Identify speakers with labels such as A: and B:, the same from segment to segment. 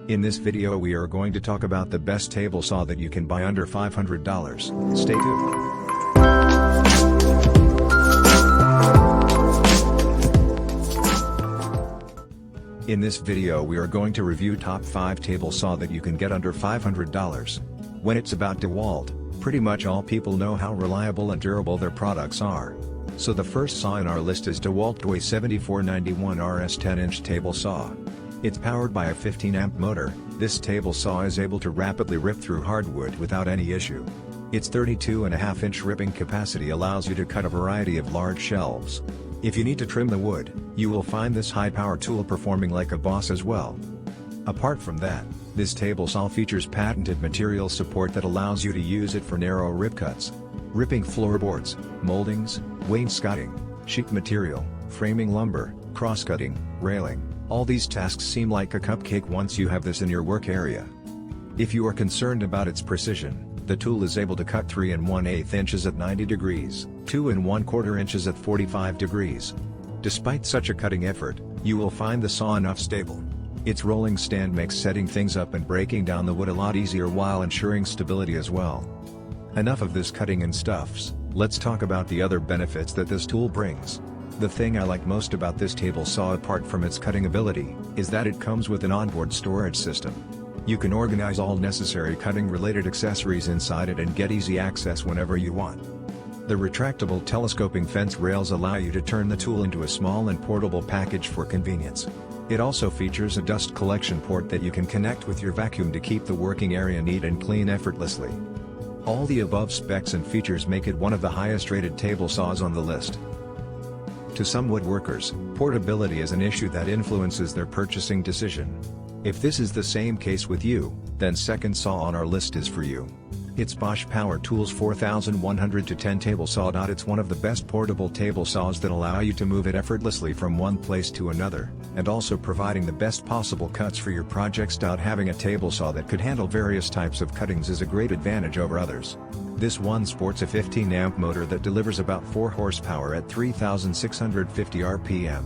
A: In this video we are going to talk about the best table saw that you can buy under $500. Stay tuned. In this video we are going to review top 5 table saw that you can get under $500. When it's about DeWalt, pretty much all people know how reliable and durable their products are. So the first saw in our list is DeWalt DWAY 7491 RS 10-inch table saw. It's powered by a 15-amp motor. This table saw is able to rapidly rip through hardwood without any issue. Its 32.5-inch ripping capacity allows you to cut a variety of large shelves. If you need to trim the wood, you will find this high-power tool performing like a boss as well. Apart from that, this table saw features patented material support that allows you to use it for narrow rip cuts, ripping floorboards, moldings, wainscoting, sheet material, framing lumber, cross-cutting, railing. All these tasks seem like a cupcake once you have this in your work area. If you are concerned about its precision, the tool is able to cut 3 1/8 inches at 90 degrees, 2 1/4 inches at 45 degrees. Despite such a cutting effort, you will find the saw enough stable. Its rolling stand makes setting things up and breaking down the wood a lot easier while ensuring stability as well. Enough of this cutting and stuffs, let's talk about the other benefits that this tool brings. The thing I like most about this table saw apart from its cutting ability, is that it comes with an onboard storage system. You can organize all necessary cutting-related accessories inside it and get easy access whenever you want. The retractable telescoping fence rails allow you to turn the tool into a small and portable package for convenience. It also features a dust collection port that you can connect with your vacuum to keep the working area neat and clean effortlessly. All the above specs and features make it one of the highest rated table saws on the list. To some woodworkers, portability is an issue that influences their purchasing decision. If this is the same case with you, then second saw on our list is for you. It's Bosch Power Tools 4110 table saw. It's one of the best portable table saws that allow you to move it effortlessly from one place to another, and also providing the best possible cuts for your projects. Having a table saw that could handle various types of cuttings is a great advantage over others. This one sports a 15-amp motor that delivers about 4 horsepower at 3,650 RPM.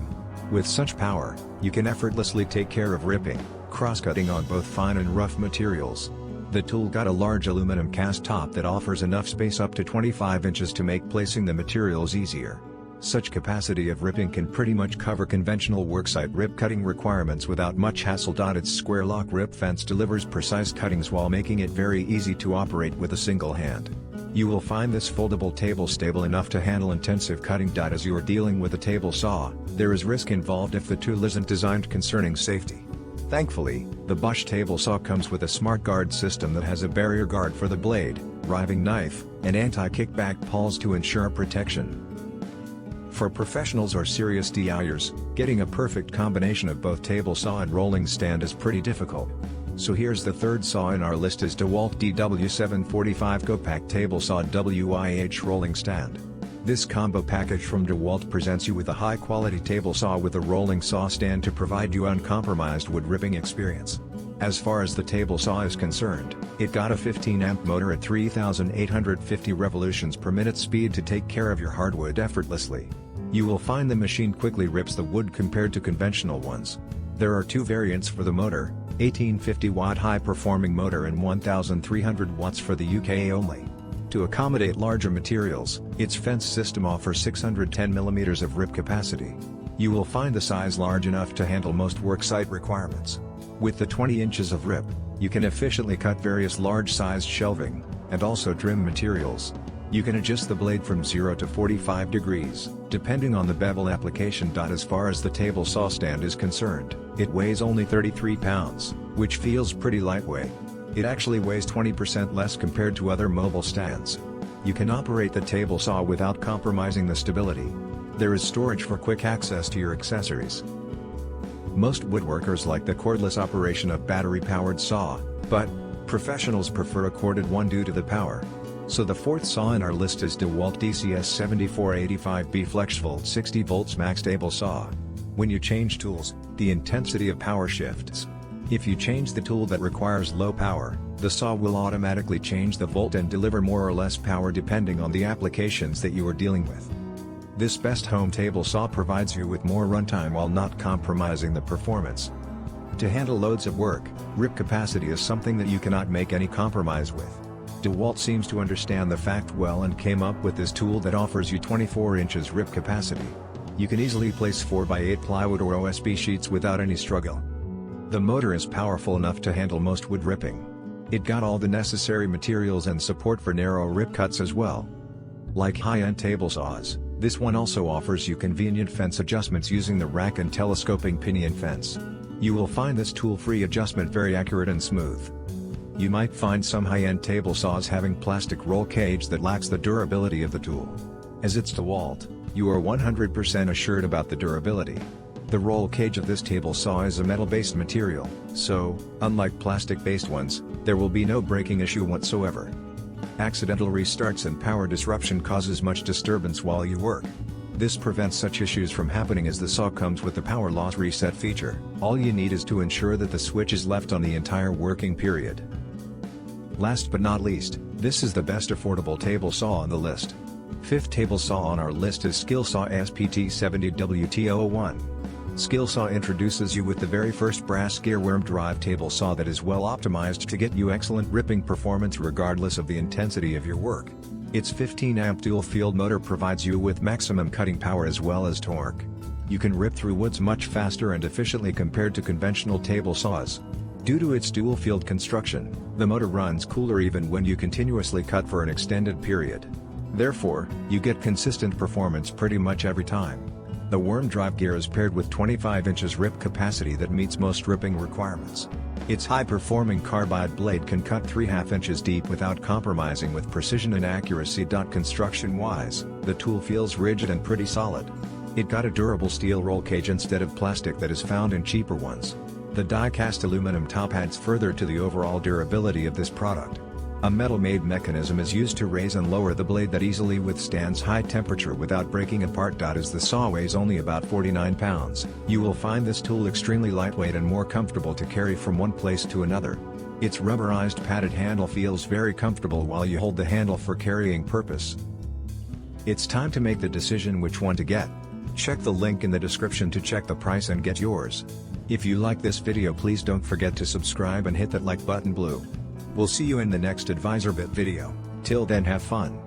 A: With such power, you can effortlessly take care of ripping, cross-cutting on both fine and rough materials. The tool got a large aluminum cast top that offers enough space up to 25 inches to make placing the materials easier. Such capacity of ripping can pretty much cover conventional worksite rip cutting requirements without much hassle. Its square lock rip fence delivers precise cuttings while making it very easy to operate with a single hand. You will find this foldable table stable enough to handle intensive cutting. As you are dealing with a table saw, there is risk involved if the tool isn't designed concerning safety. Thankfully, the Bosch table saw comes with a smart guard system that has a barrier guard for the blade, riving knife, and anti-kickback pawls to ensure protection. For professionals or serious DIYers, getting a perfect combination of both table saw and rolling stand is pretty difficult. So here's the third saw in our list is DeWalt DW745 Gopak Table Saw WIH Rolling Stand. This combo package from DeWalt presents you with a high-quality table saw with a rolling saw stand to provide you uncompromised wood ripping experience. As far as the table saw is concerned, it got a 15-amp motor at 3,850 revolutions per minute speed to take care of your hardwood effortlessly. You will find the machine quickly rips the wood compared to conventional ones. There are 2 variants for the motor, 1850-watt high-performing motor and 1,300 watts for the UK only. To accommodate larger materials, its fence system offers 610 mm of rip capacity. You will find the size large enough to handle most worksite requirements. With the 20 inches of rip, you can efficiently cut various large-sized shelving, and also trim materials. You can adjust the blade from 0 to 45 degrees, depending on the bevel application. As far as the table saw stand is concerned, it weighs only 33 pounds, which feels pretty lightweight. It actually weighs 20% less compared to other mobile stands. You can operate the table saw without compromising the stability. There is storage for quick access to your accessories. Most woodworkers like the cordless operation of battery-powered saw, but professionals prefer a corded one due to the power. So the fourth saw in our list is DeWalt DCS7485B FlexVolt 60 volts max table saw. When you change tools, the intensity of power shifts. If you change the tool that requires low power, the saw will automatically change the volt and deliver more or less power depending on the applications that you are dealing with. This best home table saw provides you with more runtime while not compromising the performance. To handle loads of work, Rip capacity is something that you cannot make any compromise with. DeWalt seems to understand the fact well and came up with this tool that offers you 24 inches rip capacity. You can easily place 4x8 plywood or OSB sheets without any struggle. The motor is powerful enough to handle most wood ripping. It got all the necessary materials and support for narrow rip cuts as well. Like high-end table saws, this one also offers you convenient fence adjustments using the rack and telescoping pinion fence. You will find this tool-free adjustment very accurate and smooth. You might find some high-end table saws having plastic roll cage that lacks the durability of the tool. As it's DeWalt, you are 100% assured about the durability. The roll cage of this table saw is a metal-based material, so, unlike plastic-based ones, there will be no breaking issue whatsoever. Accidental restarts and power disruption causes much disturbance while you work. This prevents such issues from happening as the saw comes with the power loss reset feature. All you need is to ensure that the switch is left on the entire working period. Last but not least, this is the best affordable table saw on the list. Fifth table saw on our list is Skilsaw SPT70WT001. Skilsaw introduces you with the very first brass gear worm drive table saw that is well optimized to get you excellent ripping performance regardless of the intensity of your work. Its 15-amp dual-field motor provides you with maximum cutting power as well as torque. You can rip through woods much faster and efficiently compared to conventional table saws. Due to its dual-field construction, the motor runs cooler even when you continuously cut for an extended period. Therefore, you get consistent performance pretty much every time. The worm drive gear is paired with 25 inches rip capacity that meets most ripping requirements. Its high-performing carbide blade can cut 3/2 inches deep without compromising with precision and accuracy. Construction-wise, the tool feels rigid and pretty solid. It got a durable steel roll cage instead of plastic that is found in cheaper ones. The die-cast aluminum top adds further to the overall durability of this product. A metal-made mechanism is used to raise and lower the blade that easily withstands high temperature without breaking apart. As the saw weighs only about 49 pounds, you will find this tool extremely lightweight and more comfortable to carry from one place to another. Its rubberized padded handle feels very comfortable while you hold the handle for carrying purpose. It's time to make the decision which one to get. Check the link in the description to check the price and get yours. If you like this video, please don't forget to subscribe and hit that like button blue. We'll see you in the next AdvisorBit video. Till then, have fun.